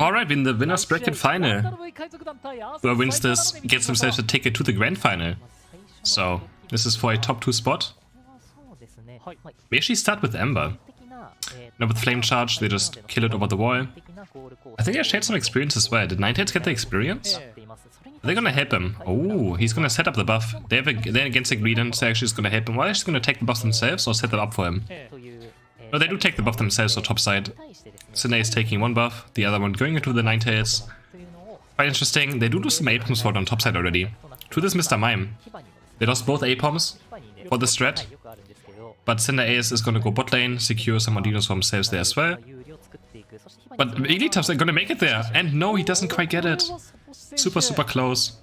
Alright, we're in the winner's bracket final. Whoever wins this gets himself a ticket to the grand final. So, this is for a top 2 spot. We actually start with Ember. Now with Flame Charge, they just kill it over the wall. I think I shared some experience as well. Did Ninetales get the experience? Are they gonna help him? Oh, he's gonna set up the buff. They're against Ingredients, they're actually just gonna help him. Well, they're just gonna take the buff themselves or set them up for him. No, they do take the buff themselves on top side. Cinna is taking one buff, the other one going into the Ninetales. Quite interesting, they do lose some A-Poms for it on top side already. To this Mr. Mime. They lost both A-Poms for the strat. But Cinna Aeos is gonna go bot lane, secure some Modinos for themselves there as well. But Wigglytuffs are gonna make it there, and no, he doesn't quite get it. Super close.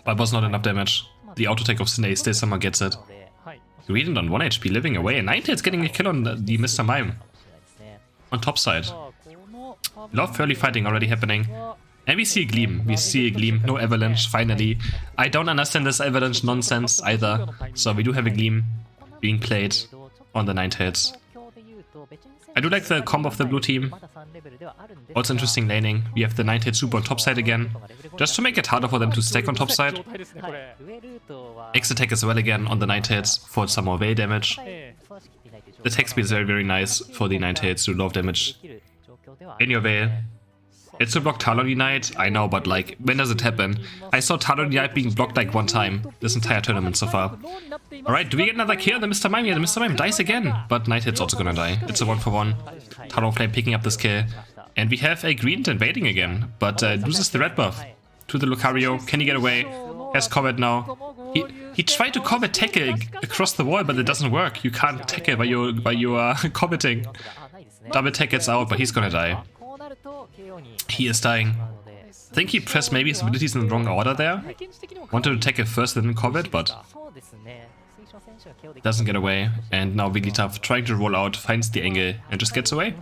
But was not enough damage. The auto take of Cinna still somehow gets it. Gradient on 1 HP living away, and Ninetales getting a kill on the Mr. Mime. On top side. A lot of early fighting already happening. And we see a Gleam. No Avalanche, finally. I don't understand this Avalanche nonsense either. So we do have a Gleam being played on the Ninetales. I do like the combo of the blue team. Also interesting laning. We have the Ninetales super on top side again. Just to make it harder for them to stack on top side. X attack as well again on the Ninetales for some more veil damage. The attack speed is very nice for the Ninetales to do a lot of damage in your veil. It's to block Talon Unite, I know, but like, when does it happen? I saw Talon Unite being blocked like 1 time this entire tournament so far. Alright, do we get another kill? The Mr. Mime, yeah, the Mr. Mime dies again, but Ninetales also gonna die. It's a 1-for-1. Talonflame picking up this kill. And we have a Green invading again, but loses the red buff to the Lucario. Can he get away? Has Comet now. He tried to Comet tackle across the wall, but it doesn't work. You can't tackle while you are committing. Double tech gets out, but he's gonna die. He is dying. I think he pressed maybe his abilities in the wrong order there. Wanted to tackle first and then Comet, but doesn't get away. And now Wigglytuff trying to roll out, finds the angle and just gets away.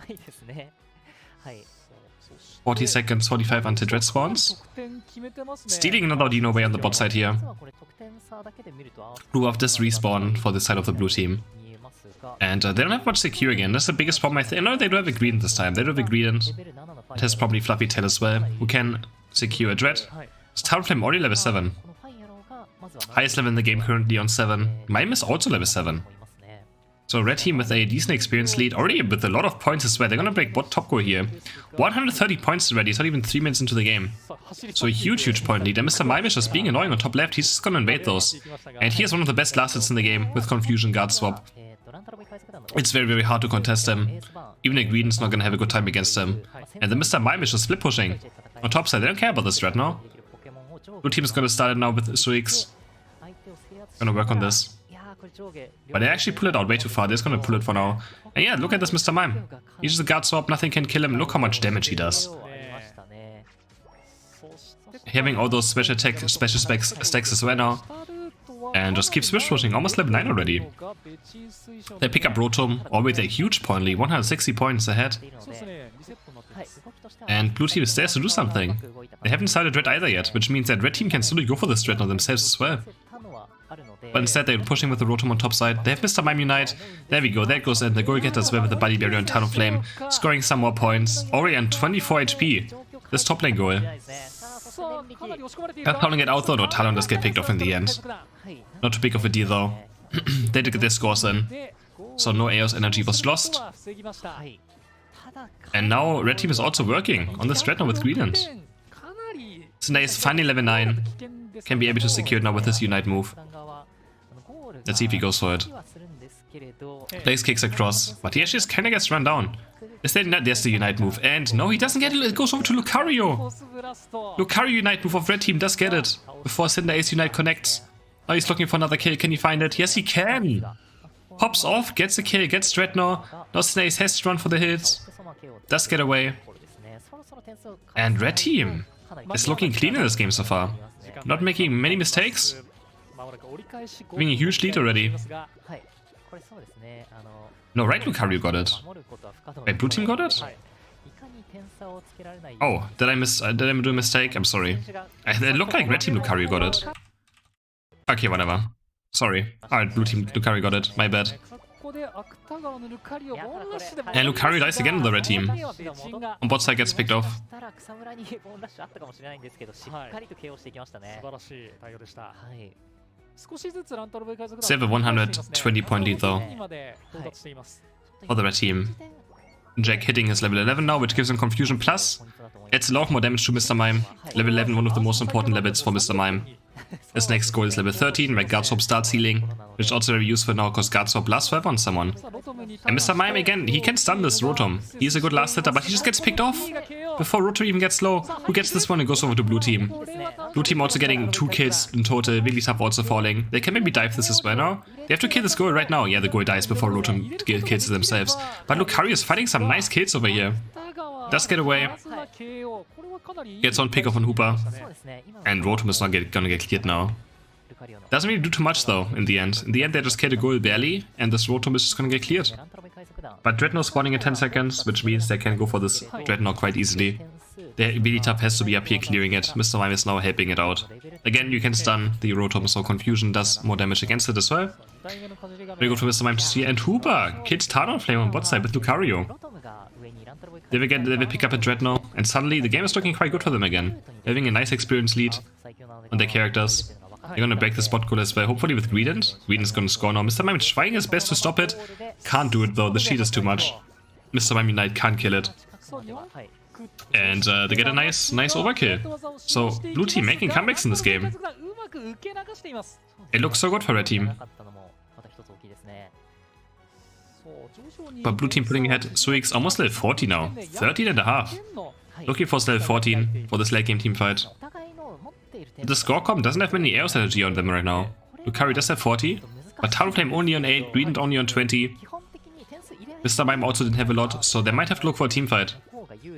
40 seconds, 45 until Dread spawns. Stealing another Dino away on the bot side here. Blue off this respawn for the side of the blue team. And they don't have much secure again. That's the biggest problem I think. No, they do have a Gradient this time. They do have a Gradient. It has probably Fluffy Tail as well, who can secure a Dread. Is Talonflame already level 7? Highest level in the game currently on 7. Mime is also level 7. So red team with a decent experience lead, already with a lot of points as well. They're gonna break bot top goal here. 130 points already, it's not even 3 minutes into the game. So a huge point lead. And Mr. Mime is just being annoying on top left, he's just gonna invade those. And he has one of the best last hits in the game with Confusion Guard Swap. It's very hard to contest him. Even a Green's not gonna have a good time against him. And the Mr. Mime is just split pushing. On top side, they don't care about this threat now. Blue team is gonna start it now with Suix. Gonna work on this. But they actually pull it out way too far, they're just gonna pull it for now. And yeah, look at this Mr. Mime. He's just a guard swap, nothing can kill him. Look how much damage he does. Having all those special attack, special stacks as well now. And just keep switch pushing, almost level 9 already. They pick up Rotom, always a huge point lead, 160 points ahead. And blue team is there to do something. They haven't started red either yet, which means that red team can slowly go for this red on themselves as well. But instead they're pushing with the Rotom on top side. They have Mr. Mime Unite. There we go, there goes in. The goal getter as well with the Body Barrier and Talonflame. Scoring some more points. Already on 24 HP. This top lane goal. Got Talon get out though? No, Talon does get picked off in the end. Not too big of a deal though. They did get their scores in. So no Aeos energy was lost. And now red team is also working on the strat now with Gradient. Cinna is finally level 9. Can be able to secure it now with his Unite move. Let's see if he goes for it. Place kicks across, but he actually just kinda gets run down. Is there not? There's the Unite move. And no, he doesn't get it. It goes over to Lucario. Lucario Unite move of red team does get it. Before Cinna Ace Unite connects. Now he's looking for another kill. Can he find it? Yes, he can. Pops off, gets a kill, gets Dread now. Now Cinna Ace has to run for the hits. Does get away. And red team is looking clean in this game so far. Not making many mistakes. Having a huge lead already. No, right Lucario got it. Wait, blue team got it? Oh, did I do a mistake? I'm sorry. It looked like red team Lucario got it. Okay, whatever. Sorry. Alright, blue team Lucario got it. My bad. And Lucario dies again on the red team. On bot side gets picked off. セーブ 120 point lead though for the red team. Jack hitting his level 11 now, which gives him Confusion Plus. Adds a lot more damage to Mr. Mime. Level 11, one of the most important levels for Mr. Mime. His next goal is level 13, where Guard Swap starts healing, which is also very useful now because Guard Swap lasts forever on someone. And Mr. Mime again, he can stun this Rotom. He's a good last hitter, but he just gets picked off before Rotom even gets low. Who gets this one and goes over to blue team? Blue team also getting 2 kills in total, Wigglytuff also falling. They can maybe dive this as well now. They have to kill this goal right now. Yeah, the goal dies before Rotom kills it themselves. But Lucario is finding some nice kills over here. Does get away. Gets one pick off on Hooper. And Rotom is not gonna get cleared now. Doesn't really do too much though in the end. In the end they just killed a goal barely and this Rotom is just gonna get cleared. But Dreadnought spawning in 10 seconds, which means they can go for this Dreadnought quite easily. Their Wigglytuff has to be up here clearing it. Mr. Mime is now helping it out. Again, you can stun the Rotom, so Confusion does more damage against it as well. We go for Mr. Mime to see, and Hooper kills Talonflame on bot side with Lucario. They will pick up a Dreadnought, and suddenly the game is looking quite good for them again. Having a nice experience lead on their characters. They're gonna break the spot goal as well, hopefully with Greedent. Greedent's gonna score now. Mr. Mime trying his best to stop it. Can't do it though, the shield is too much. Mr. Mime Knight can't kill it. And they get a nice overkill. So, blue team making comebacks in this game. It looks so good for red team. But blue team putting ahead. Suic's almost level 40 now. 13 and a half. Looking for level 14 for this late game team fight. The score comp doesn't have many Aeos energy on them right now. Lucario does have 40, but Talonflame only on 8, Greedent only on 20. Mr. Mime also didn't have a lot, so they might have to look for a team fight.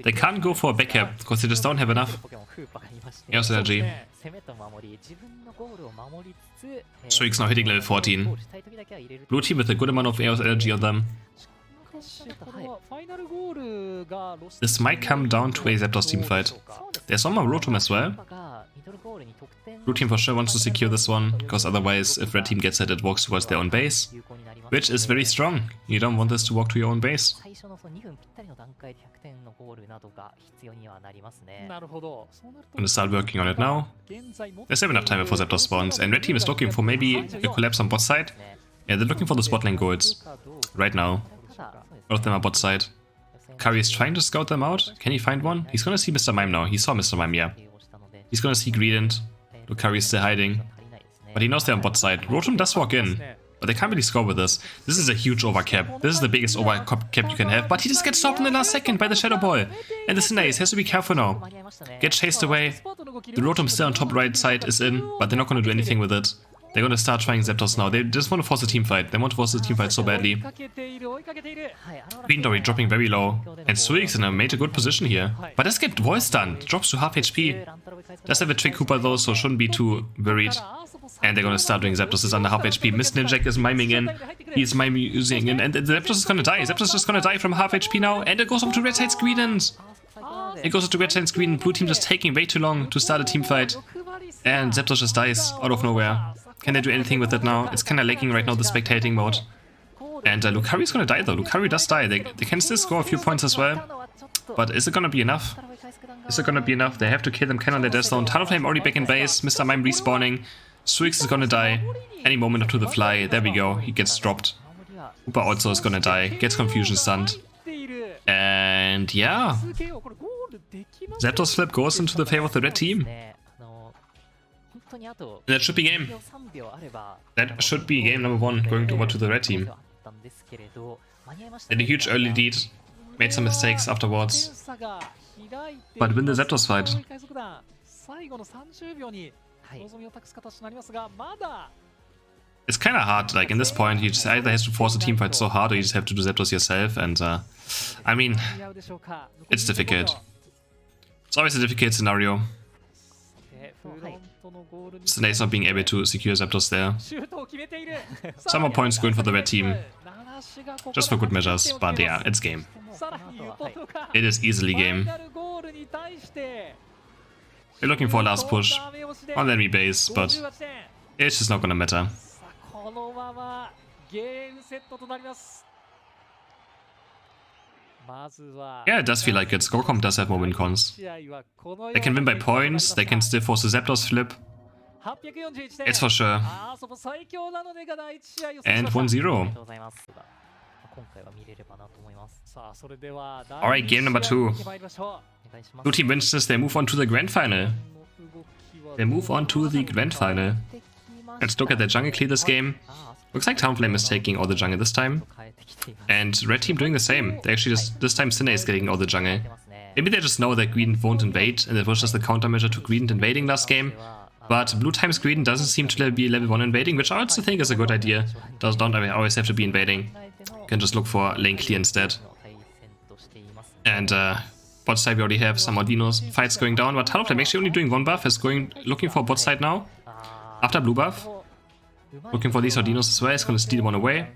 They can't go for a back-cap, because they just don't have enough Aeos energy. Suic's now hitting level 14. Blue team with a good amount of Aeos energy on them. This might come down to a Zapdos team fight. There's one more Rotom as well. Blue team for sure wants to secure this one, because otherwise if red team gets it, it walks towards their own base. Which is very strong. You don't want this to walk to your own base. Gonna start working on it now. There's enough time before Zapdos spawns, and red team is looking for maybe a collapse on bot side. Yeah, they're looking for the spot lane golds. Right now. All of them are bot side. Kari is trying to scout them out. Can he find one? He's gonna see Mr. Mime now. He saw Mr. Mime, yeah. He's gonna see Greedent. Lucario is still hiding. But he knows they're on bot side. Rotom does walk in. But they can't really score with this. This is a huge overcap. This is the biggest overcap you can have. But he just gets stopped in the last second by the Shadow Ball. And the Cinderace has to be careful now. Get chased away. The Rotom still on top right side is in. But they're not gonna do anything with it. They're gonna start trying Zapdos now. They just want to force a team fight. They want to force a team fight so badly. Greedent already dropping very low. And Suic's in a major good position here. But let's get wall stunned. Drops to half HP. Does have a Trick Hooper though, so shouldn't be too worried. And they're gonna start doing Zapdos is under half HP. Mist Ninjak is miming in. He's miming using in. And Zapdos is gonna die. Zapdos is just gonna die from half HP now. And it goes up to red side's Greedent. It goes up to red side's Greedent. Blue team just taking way too long to start a team fight. And Zapdos just dies out of nowhere. Can they do anything with it now? It's kinda lagging right now, the spectating mode. And Lucario's gonna die though. Lucario does die. They can still score a few points as well. But is it gonna be enough? Is it gonna be enough? They have to kill them, can on their death zone. Talonflame already back in base. Mr. Mime respawning. Suix is gonna die. Any moment to the fly. There we go. He gets dropped. Hooper also is gonna die. Gets Confusion stunned. And yeah. Zapdos flip goes into the favor of the red team. That should be game. That should be game number 1, going over to the red team. Had a huge early lead, made some mistakes afterwards, but win the Zapdos fight. It's kind of hard, like in this point, you just either have to force a team fight so hard or you just have to do Zapdos yourself, and I mean, it's difficult. It's always a difficult scenario. Cinderace not being able to secure Zapdos there. Some more points going for the red team. Just for good measures, but yeah, it's game. It is easily game. We're looking for a last push on enemy base, but it's just not gonna matter. Yeah, it does feel like it. Scorecomp does have more win cons. They can win by points, they can still force the Zapdos flip. It's for sure. And 1-0. Alright, game number 2. Blue team wins this, they move on to the grand final. Let's look at the jungle clear this game. Looks like Talonflame is taking all the jungle this time. And red team doing the same. They actually just, this time Cinna is getting all the jungle. Maybe they just know that Greedent won't invade, and it was just a countermeasure to Greedent invading last game. But blue times Greedent doesn't seem to be level 1 invading, which I also think is a good idea. Don't always have to be invading. You can just look for lane clear instead. And bot side we already have some Ordinos fights going down, but Talonflame actually only doing one buff, is looking for bot side now. After blue buff. Looking for these Ordinos as well, he's gonna steal one away.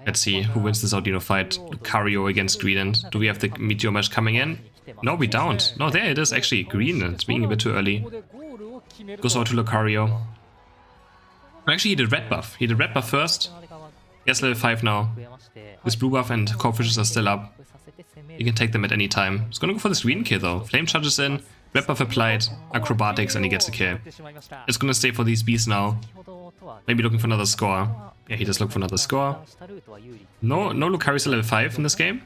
Let's see who wins this Audino fight. Lucario against Greedent. Do we have the Meteor match coming in? No, we don't. No, there it is actually. Greedent being a bit too early. Goes over to Lucario. Actually, he did red buff. He did red buff first. Yes, level 5 now. His blue buff and Corphishes are still up. You can take them at any time. He's gonna go for this green kill though. Flame charges in. Red buff applied, acrobatics, and he gets a kill. It's gonna stay for these beasts now. Maybe looking for another score. Yeah, he does look for another score. No Lucario's level 5 in this game.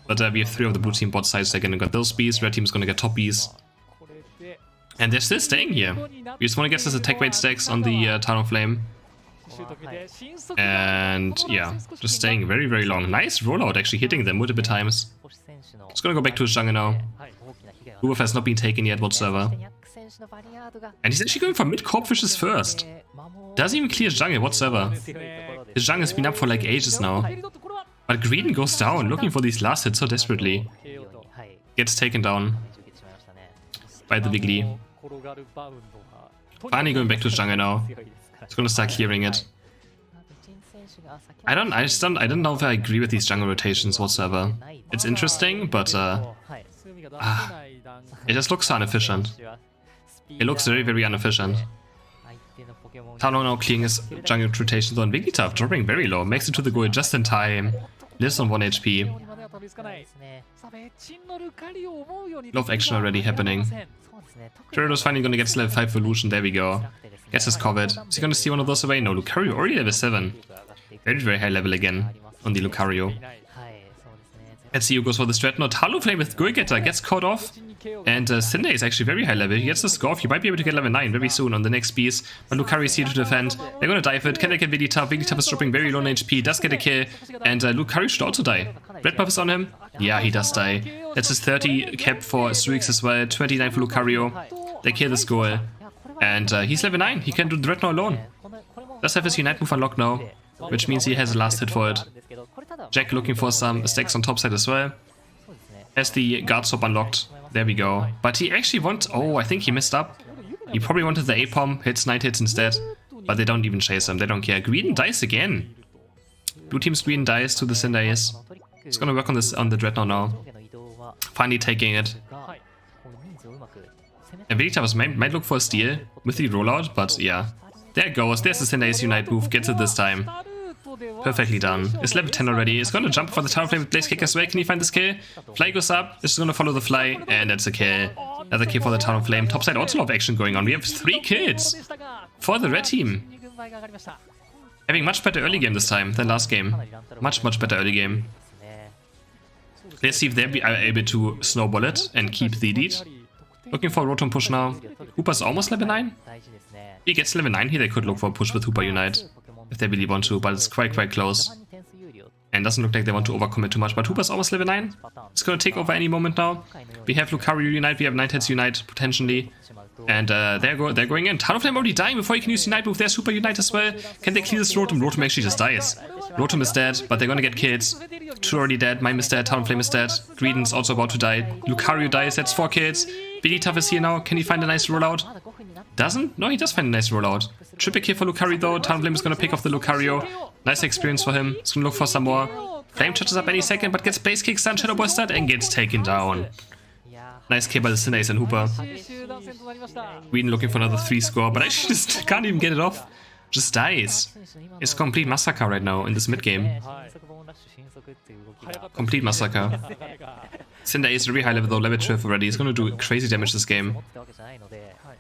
But we have 3 of the blue team bot sides. They're gonna get those beasts. Red team is gonna get top beasts. And they're still staying here. We just wanna get this attack rate stacks on the Talonflame. And yeah, just staying very, very long. Nice rollout, actually hitting them multiple times. Just gonna go back to his jungle now. Buff has not been taken yet whatsoever. And he's actually going for mid Corphishes first. Doesn't even clear his jungle whatsoever. His jungle has been up for like ages now. But Greedent goes down, looking for these last hits so desperately. Gets taken down by the Wiggly. Finally going back to his jungle now. He's gonna start clearing it. I don't know if I agree with these jungle rotations whatsoever. It's interesting, but it just looks so inefficient. It looks very, very inefficient. Talon now clearing his jungle rotations on Wigglytuff, dropping very low, makes it to the goal just in time. Lives on 1 HP. Love action already happening. Gyarados finally gonna get his level 5 evolution, there we go. Gets his covered. Is he gonna steal one of those away? No, Lucario already level 7. Very, very high level again on the Lucario. Let's see who goes for the strat. No, Talonflame with Goalgetter gets caught off. And Cinna is actually very high level. He gets the score off. He might be able to get level 9 very soon on the next piece. But Lucario is here to defend. They're gonna dive it. Can they get Wigglytuff? Wigglytuff is dropping very low on HP. Does get a kill. And Lucario should also die. Red buff is on him. Yeah, he does die. That's his 30 cap for Streaks as well. 29 for Lucario. They kill this goal. And he's level 9. He can do the Dreadnought alone. Does have his Unite move unlocked now. Which means he has a last hit for it. Jack looking for some stacks on top side as well. Has the guard swap unlocked. There we go. But he actually wants... Oh, I think he messed up. He probably wanted the A-Pom. Hits 9 hits instead. But they don't even chase him. They don't care. Greedent dies again. Blue team's Greedent dies to the Cinderace. It's gonna work on this on the Dreadnought now. Finally taking it. And Wigglytuff might look for a steal with the rollout, but yeah. There it goes. There's the Cinderace Unite move. Gets it this time. Perfectly done. It's level 10 already. It's gonna jump for the Talonflame with Blaze Kick as well. Can he find this kill? Fly goes up. It's gonna follow the Fly. And that's a kill. Another kill for the Talonflame. Topside also a lot of action going on. We have 3 kills for the red team. Having much better early game this time than last game. Much better early game. Let's see if they are able to snowball it and keep the lead. Looking for a Rotom push now. Hooper's almost level 9. He gets level 9 here. They could look for a push with Hooper Unite. If they really want to, but it's quite close. And doesn't look like they want to overcommit too much. But Hooper's almost level 9. It's gonna take over any moment now. We have Lucario Unite, we have Nightheads Unite, potentially. And they're going in. Talonflame already dying before he can use Unite move. There's Super Unite as well. Can they clear this Rotom? Rotom actually just dies. Rotom is dead, but they're gonna get kills. Two already dead, Mime is dead, Talonflame is dead. Greedent's also about to die. Lucario dies, that's 4 kills. Wigglytuff is here now. Can he find a nice rollout? Doesn't? No, he does find a nice rollout. Triple kill for Lucario though. Talonflame is gonna pick off the Lucario. Nice experience for him. He's gonna look for some more. Flame touches up any second, but gets base kick, stun, Shadow Ball stun, and gets taken down. Nice kill by the Cinderace and Hooper. Greedent looking for another 3 score, but actually just can't even get it off. Just dies. It's a complete massacre right now in this mid game. Complete massacre. Cinder is very high level though, level 12 already. He's gonna do crazy damage this game.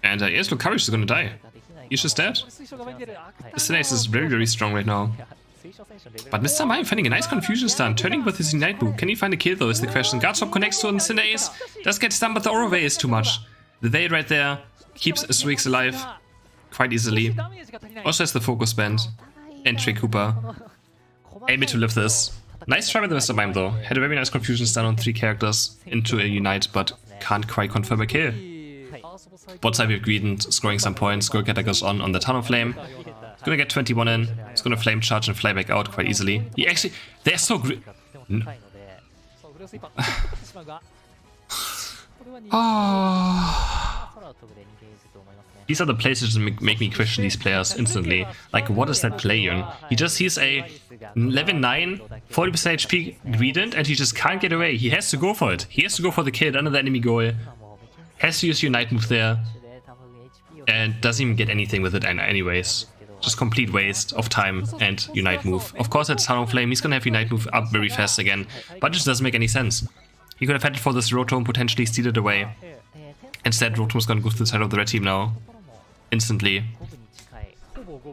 And Aeos Lucario is gonna die. He's just dead. Cinder is very, very strong right now. But Mr. Mime finding a nice confusion stun, turning with his Ignite move. Can he find a kill though is the question. Guardstop connects to Cinder Ace. Does get stunned, but the Aura Veil is too much. The Veil right there keeps Streaks alive quite easily. Also has the Focus Band. And Trick Cooper. Able to live this. Nice try with Mr. Mime though. Had a very nice confusion stun on 3 characters into a Unite, but can't quite confirm a kill. Bot side with Greedent, scoring some points. Goalgetter goes on the Tunnel Flame. He's gonna get 21 in. He's gonna Flame Charge and fly back out quite easily. He actually... They're so great. These are the places that make me question these players instantly. Like, what is that play on? He just sees a level 9, 40% HP Greedent, and he just can't get away. He has to go for it. He has to go for the kill under the enemy goal. Has to use Unite move there. And doesn't even get anything with it anyways. Just complete waste of time and Unite move. Of course, it's Tunnel Flame. He's gonna have Unite move up very fast again. But it just doesn't make any sense. He could have had it for this Rotom, potentially steal it away. Instead, Rotom's gonna go to the side of the red team now. Instantly.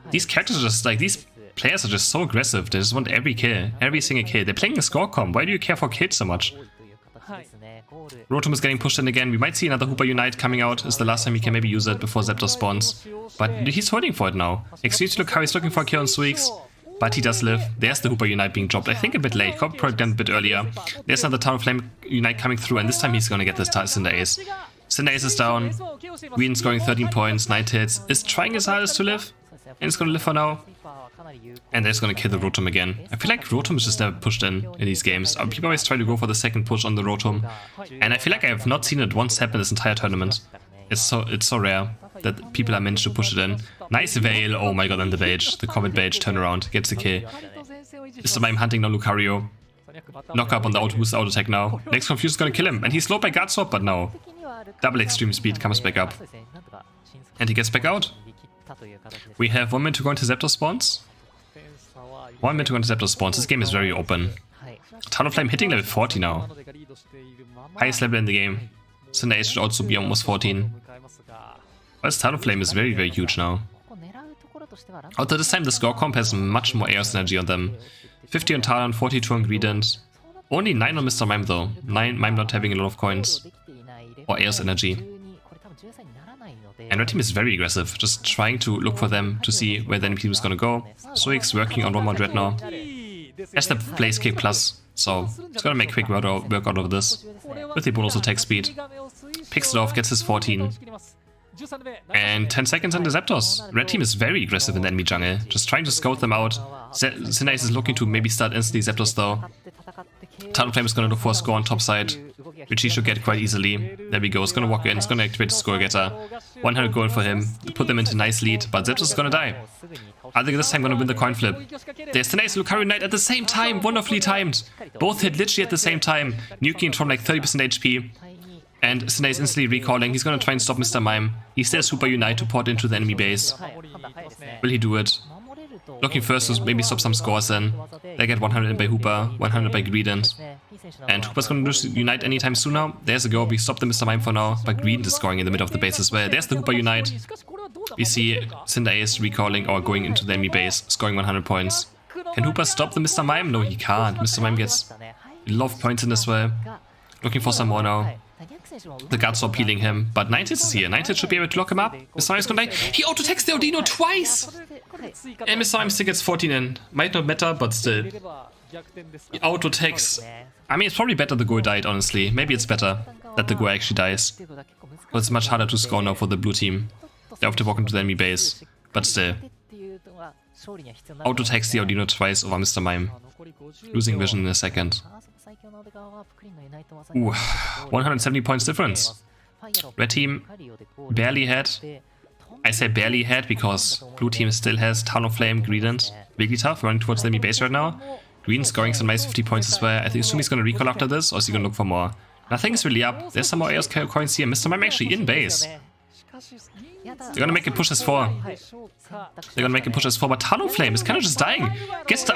These characters are just like, these players are just so aggressive. They just want every kill, every single kill. They're playing a score comp. Why do you care for kills so much? Rotom is getting pushed in again. We might see another Hooper Unite coming out. Is the last time he can maybe use it before Zapdos spawns. But he's holding for it now. Excuse me, look how he's looking for a kill on Streaks. But he does live. There's the Hooper Unite being dropped. I think a bit late. Could probably done a bit earlier. There's another Tunnel Flame Unite coming through, and this time he's gonna get this Cinder Ace. Cinder Ace is down. Green's scoring 13 points, 9 hits. Is trying his hardest to live. And it's gonna live for now. And they're just gonna kill the Rotom again. I feel like Rotom is just never pushed in these games. People always try to go for the second push on the Rotom. And I feel like I have not seen it once happen this entire tournament. It's so rare that people are meant to push it in. Nice Veil. Oh my god, and the Beige. The Comet Beige turnaround gets the kill. Mr. Mime hunting now Lucario. Knock up on the boost auto attack now. Next Confuse is gonna kill him. And he's slowed by Guardstop, but no. Double extreme speed comes back up. And he gets back out. We have 1 minute to go into Zapdos spawns. 1 minute to go into Zapdos spawns. This game is very open. Tunnel Flame hitting level 40 now. Highest level in the game. Cinder Ace should also be almost 14. But this Tunnel Flame is very, very huge now. Although this time the score comp has much more Aeos energy on them. 50 on Talon, 42 on Greedent. Only 9 on Mr. Mime though. Mime not having a lot of coins. Or Aeos energy. And red team is very aggressive, just trying to look for them to see where the enemy team is gonna go. Suix working on Rotom Dread now. Has the Blaze Kick Plus, so it's gonna make quick work out of this. With the bonus attack speed. Picks it off, gets his 14. And 10 seconds on the Zapdos. Red team is very aggressive in the enemy jungle, just trying to scout them out. Cinder Ace is looking to maybe start instantly Zapdos though. Tunnel Flame is gonna look for a score on top side, which he should get quite easily. There we go, it's gonna walk in, it's gonna activate the score getter. 100 gold for him, put them into nice lead, but Zapdos is gonna die. I think this time gonna win the coin flip. There's the nice Lucario Knight at the same time, wonderfully timed. Both hit literally at the same time, nuking from like 30% HP. And Cinder is instantly recalling, he's gonna try and stop Mr. Mime. He still Super Unite to port into the enemy base. Will he do it? Looking first to maybe stop some scores then. They get 100 in by Hooper, 100 by Greedent. And Hooper's gonna lose Unite anytime soon now. There's a go, we stop the Mr. Mime for now, but Greedent is scoring in the middle of the base as well. There's the Hooper Unite. We see Cinder Ace recalling or going into the enemy base, scoring 100 points. Can Hooper stop the Mr. Mime? No, he can't. Mr. Mime gets a lot of points in as well. Looking for some more now. The Guardstop healing him, but 90 is here. 90 should be able to lock him up. Mr. Mime is gonna die. He auto-attacks the Audino twice! And Mr. Mime still gets 14 in. Might not matter, but still. He auto-attacks. I mean, it's probably better the Go died, honestly. Maybe it's better that the Go actually dies. But it's much harder to score now for the blue team. They have to walk into the enemy base. But still. Auto-attacks the Audino twice over Mr. Mime. Losing vision in a second. Ooh, 170 points difference. Red team barely had. I say barely had because blue team still has Tunnel Flame, Greedent, Wigglytuff running towards the enemy base right now. Green scoring some nice 50 points as well. I assume he's gonna recall after this, or is he gonna look for more? Nothing is really up. There's some more Aeos coins here. Mr. Mime actually in base. They're gonna make it push S4. They're gonna make it push S4, but Talonflame is kind of just dying. Gets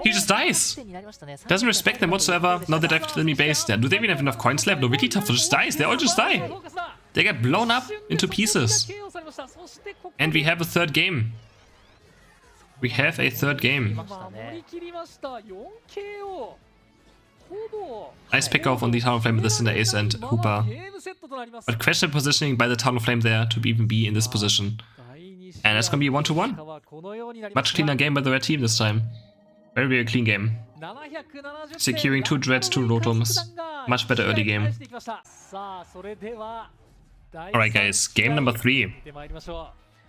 he just dies. Doesn't respect them whatsoever. Now they dive to the enemy base. Do they even have enough coins left? No, Wigglytuff just dies. They all just die. They get blown up into pieces. And we have a third game. We have a third game. Nice pick off on the Talonflame with the Cinder Ace and Hooper. But questionable positioning by the Talonflame there to even be in this position. And it's gonna be a 1-1. Much cleaner game by the red team this time. Very, very clean game. Securing 2 Dreads, 2 Rotoms. Much better early game. Alright guys, game number 3.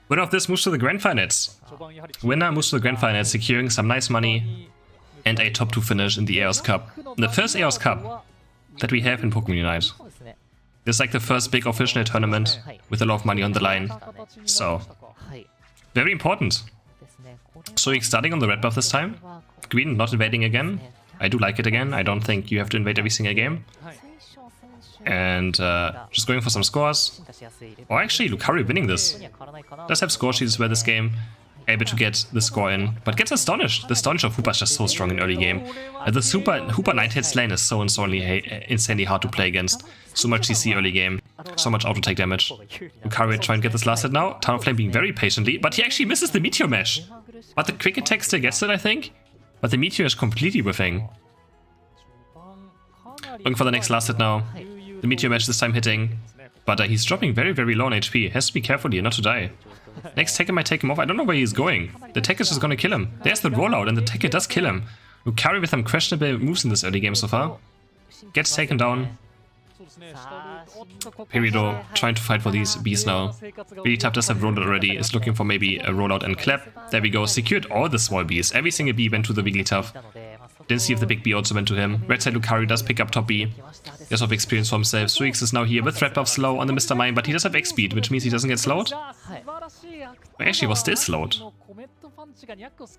Winner of this moves to the Grand Finals. Winner moves to the Grand Finals, securing some nice money and a top 2 finish in the Aeos Cup. The first Aeos Cup that we have in Pokemon Unite. This is like the first big official tournament with a lot of money on the line. So, very important. Suik starting on the red buff this time. Green not invading again. I do like it again. I don't think you have to invade every single game. And just going for some scores. Or actually, Lucario winning this. Does have score sheets where this game able to get the score in, but gets astonished. The Astonish of Hoopa is just so strong in early game. The Hoopa Nighthead's lane is so insanely hard to play against. So much CC early game, so much auto take damage. Lucario trying to get this last hit now. Talonflame being very patiently, but he actually misses the Meteor Mesh. But the quick attack still gets it, I think. But the Meteor is completely whiffing. Looking for the next last hit now. The Meteor Mesh this time hitting, but he's dropping very, very low on HP. Has to be careful here not to die. Next Tekken might take him off. I don't know where he's going. The Tekken is just gonna kill him. There's the rollout, and the Tekken does kill him. Lucario with some questionable moves in this early game so far. Gets taken down. Perido trying to fight for these bees now. Wigglytuff does have rollout already. Is looking for maybe a rollout and clap. There we go. Secured all the small bees. Every single bee went to the Wigglytuff. Didn't see if the big bee also went to him. Red side Lucario does pick up top B. He has of experience for himself. Suix is now here with red buff slow on the Mr. Mime, but he does have X speed, which means he doesn't get slowed. Actually, was still slowed.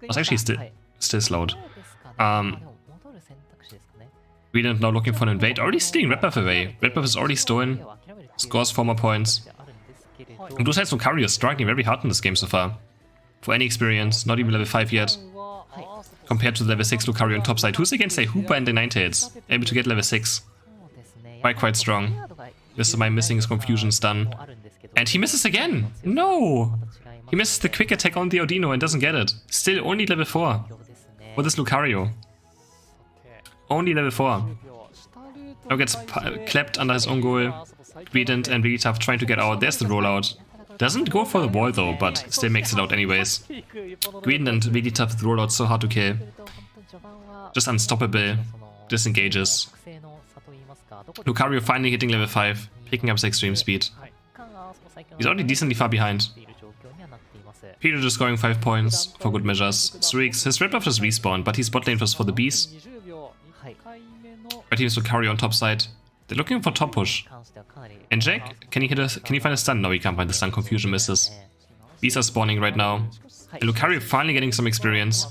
Was actually still slowed. We didn't now looking for an invade. Already stealing red buff away. Red buff is already stolen. Scores 4 more points. And blue side's Lucario is struggling very hard in this game so far. For any experience, not even level 5 yet. Compared to the level 6 Lucario on top side. Who's against a Hoopa and the Ninetales? Able to get level 6. Quite strong. Mr. Mime missing his confusion stun. And he misses again! No! He misses the quick attack on the Audino and doesn't get it. Still only level 4. For this Lucario. Only level 4. Now gets clapped under his own goal. Greedent and Wigglytuff trying to get out. There's the rollout. Doesn't go for the wall though, but still makes it out anyways. Greedent and Wigglytuff with rollout so hard to kill. Just unstoppable. Disengages. Lucario finally hitting level 5, picking up his extreme speed. He's already decently far behind. Peter just scoring 5 points for good measures. Suix, his red buff just respawned, but he's bot lane first for the bees. Red team's Lucario on top side. They're looking for top push. And Jack, can he find a stun? No, he can't find the stun. Confusion misses. Bees are spawning right now. And Lucario finally getting some experience.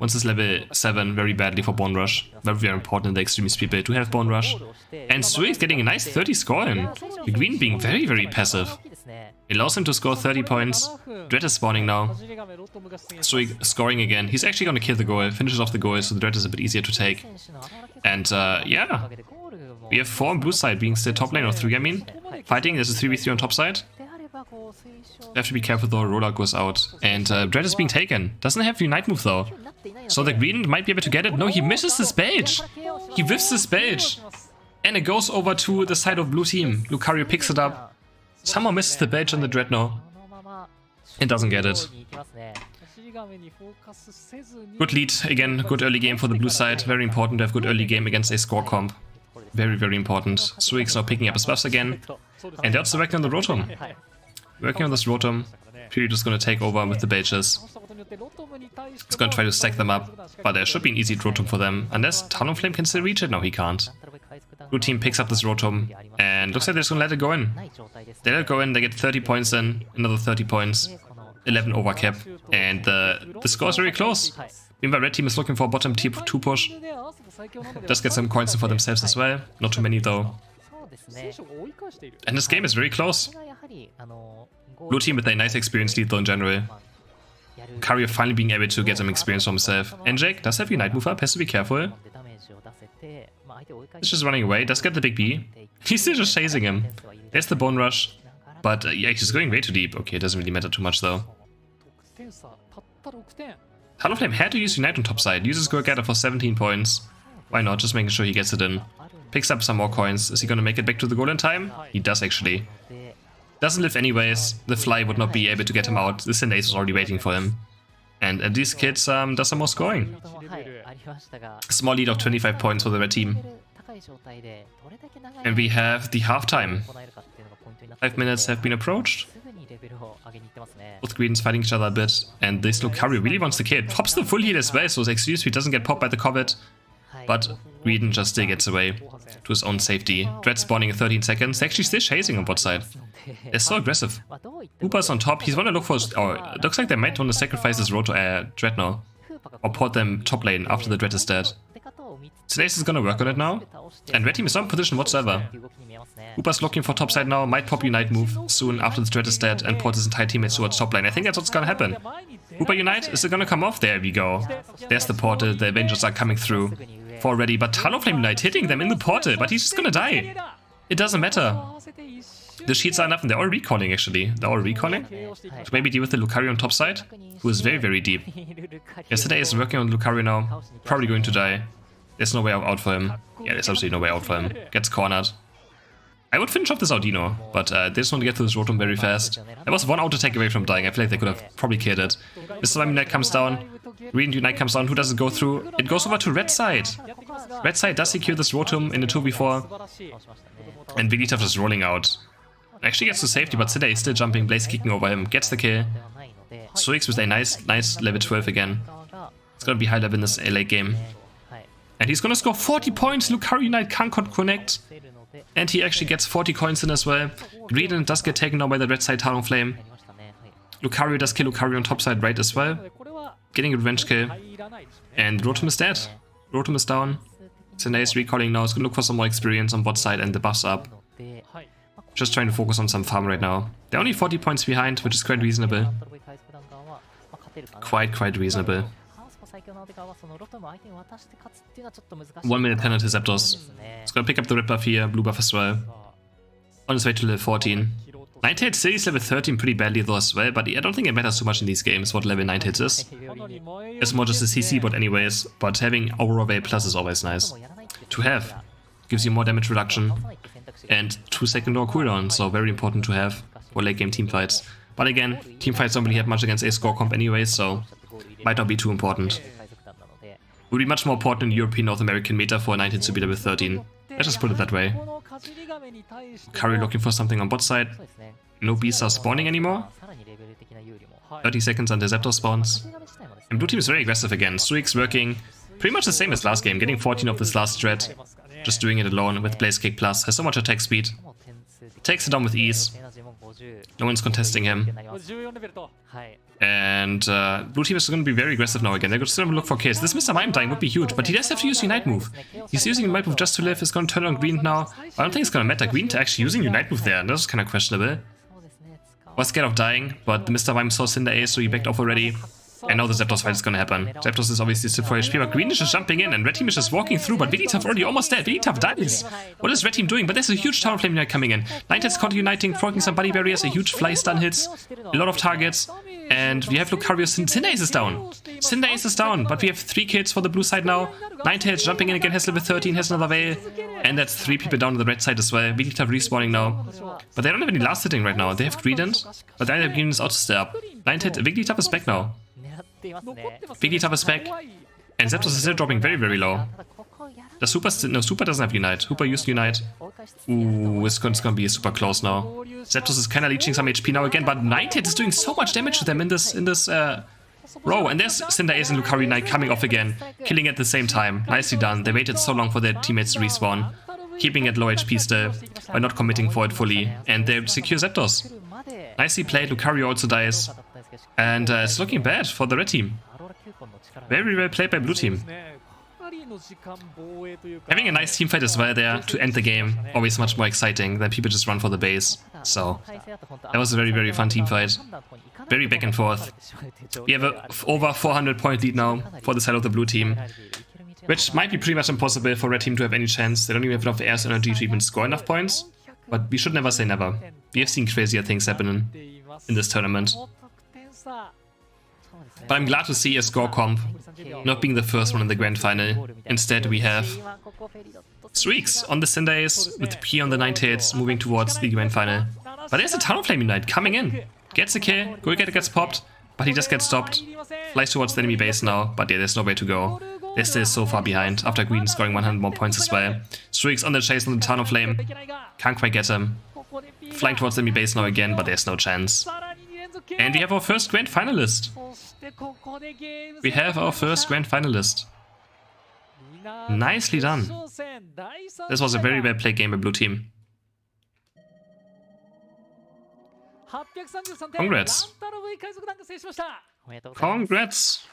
Once is level 7 very badly for Bone Rush. Very, very important in the extreme speed build to have Bone Rush. And Suix getting a nice 30 score in. The green being very, very passive. It allows him to score 30 points. Dread is spawning now. Suix scoring again. He's actually going to kill the goal. Finishes off the goal, so the Dread is a bit easier to take. And yeah. We have 4 on blue side being still top lane, or 3 I mean. Fighting, there's a 3v3 on top side. You have to be careful though, Roller goes out. And Dread is being taken. Doesn't have Unite move though. So the green might be able to get it. No, he misses this Belch. He whiffs this Belch. And it goes over to the side of blue team. Lucario picks it up. Somehow misses the Belch on the Dread now. It doesn't get it. Good lead. Again, good early game for the blue side. Very important to have good early game against a score comp. Very, very important. Suix now picking up his buffs again. And they're also working on the Rotom. Working on this Rotom. Period is going to take over with the Belches. He's going to try to stack them up. But there should be an easy Rotom for them. Unless Talonflame can still reach it? No, he can't. Blue team picks up this Rotom. And looks like they're just going to let it go in. They let it go in, they get 30 points in. Another 30 points. 11 overcap. And the score is very close. Meanwhile, red team is looking for a bottom tier 2 push. Just get some coins for themselves as well. Not too many though. And this game is very close. Blue team with a nice experience lead though in general. Lucario finally being able to get some experience for himself. And Jake does have Unite move up, has to be careful. He's just running away, does get the big B. He's still just chasing him. There's the Bone Rush. But yeah, he's going way too deep. Okay, it doesn't really matter too much though. Talonflame had to use Unite on top side. Uses Go-Getter for 17 points. Why not? Just making sure he gets it in. Picks up some more coins. Is he gonna make it back to the goal in time? He does actually. Doesn't live anyways. The fly would not be able to get him out. The Cinderace was already waiting for him. And these kids does some more scoring. A small lead of 25 points for the red team. And we have the halftime. 5 minutes have been approached. Both greens fighting each other a bit. And this Lucario really wants the kill. Pops the full heal as well, so his excuse he doesn't get popped by the Covet. But Greedent just still gets away to his own safety. Dread spawning in 13 seconds. They're actually still chasing on bot side. They're so aggressive. Hooper's on top. He's gonna look for... Oh, it looks like they might want to sacrifice his Dread now. Or port them top lane after the Dread is dead. Cinderace is gonna work on it now. And red team is not in position whatsoever. Hooper's looking for top side now. Might pop Unite move soon after the Dread is dead and port his entire teammates towards top lane. I think that's what's gonna happen. Hooper Unite, is it gonna come off? There we go. There's the portal. The Avengers are coming through. Already, but Talonflame Unite hitting them in the portal, but he's just gonna die. It doesn't matter. The sheets are enough and they're all recalling actually. They're all recalling. To maybe deal with the Lucario on top side, who is very, very deep. Yesterday is working on Lucario now. Probably going to die. There's no way out for him. Yeah, there's absolutely no way out for him. Gets cornered. I would finish off this Audino, but they just want to get through this Rotom very fast. There was one auto attack away from dying. I feel like they could have probably killed it. This time Unite comes down. Green Unite comes down. Who does it go through? It goes over to red side. Red side does secure this Rotom in the 2v4. And Wigglytuff is rolling out. Actually gets to safety, but Cinderace is still jumping. Blaze kicking over him. Gets the kill. Suix with a nice level 12 again. It's gonna be high level in this late game. And he's gonna score 40 points. Lucario Unite can't connect. And he actually gets 40 coins in as well. Greedent does get taken down by the red side Talonflame. Lucario does kill Lucario on top side right as well. Getting a revenge kill. And Rotom is dead. Rotom is down. Cinderace recalling now. He's gonna look for some more experience on bot side and the buffs up. Just trying to focus on some farm right now. They're only 40 points behind, which is quite reasonable. Quite reasonable. 1 minute penalty Zapdos. He's gonna pick up the red buff here, blue buff as well. On his way to level 14. Ninetales still is level 13 pretty badly though as well, but I don't think it matters too much in these games what level Ninetales is. It's more just a CC bot anyways, but having Aurora Veil Plus is always nice to have. Gives you more damage reduction and 2-second door cooldown, so very important to have for late game teamfights. But again, teamfights don't really have much against a score comp anyways, so might not be too important. Would be much more important in European North American meta for a Ninetales to be level 13. Let's just put it that way. Curry looking for something on bot side. No beasts are spawning anymore. 30 seconds until Zapdos spawns. And blue team is very aggressive again. Suix working pretty much the same as last game. Getting 14 of this last Dread. Just doing it alone with Blaze Kick Plus. Has so much attack speed. Takes it down with ease. No one's contesting him. And blue team is going to be very aggressive now again. They're going to still look for kills. This Mr. Mime dying would be huge, but he does have to use Unite move. He's using Unite move just to live. He's going to turn on Green now. I don't think it's going to matter. Green actually using Unite move there. That's kind of questionable. Was scared of dying, but Mr. Mime saw Cinderace, so he backed off already. And now the Zapdos fight is going to happen. Zapdos is obviously still 4 HP, but Green is just jumping in, and Red Team is just walking through, but Wigglytuff already almost dead. Wigglytuff dies. What is Red Team doing? But there's a huge Talonflame Unite coming in. Ninetales continue uniting, proccing some body barriers, a huge fly stun hits, a lot of targets, and we have Lucario. Cinderace is down. Cinderace is down, but we have 3 kills for the blue side now. Ninetales jumping in again, has level 13, has another Veil, and that's 3 people down on the red side as well. Wigglytuff respawning now. But they don't have any last hitting right now. They have Greedent, but the Green is out to stay up. Wigglytuff is back now. Wigglytuff is back, and Zapdos is still dropping very, very low. The Super no, Super doesn't have Unite. Hooper used Unite. Ooh, it's gonna be super close now. Zapdos is kind of leeching some HP now again, but Ninetales is doing so much damage to them in this row. And there's Cinderace and Lucario Unite coming off again, killing at the same time. Nicely done. They waited so long for their teammates to respawn, keeping it low HP still, by not committing for it fully, and they secure Zapdos. Nicely played. Lucario also dies. And it's looking bad for the red team. Very well played by blue team. Having a nice team fight as well there to end the game, always much more exciting than people just run for the base. So, that was a very, very fun team fight. Very back and forth. We have a over 400 point lead now for the side of the blue team, which might be pretty much impossible for red team to have any chance. They don't even have enough Aeos energy to even score enough points. But we should never say never. We have seen crazier things happening in this tournament. But I'm glad to see a score comp not being the first one in the grand final. Instead we have Streaks on the Cinderace with P on the Ninetales moving towards the grand final. But there's a Talonflame Unite coming in. Gets a kill, Gulgate gets popped, but he just gets stopped. Flies towards the enemy base now, but yeah, there's no way to go. They're still so far behind after Green scoring 100 more points as well. Streaks on the chase on the Talonflame. Can't quite get him. Flying towards the enemy base now again, but there's no chance. And we have our first grand finalist. We have our first grand finalist. Nicely done. This was a very well played game by blue team. Congrats. Congrats.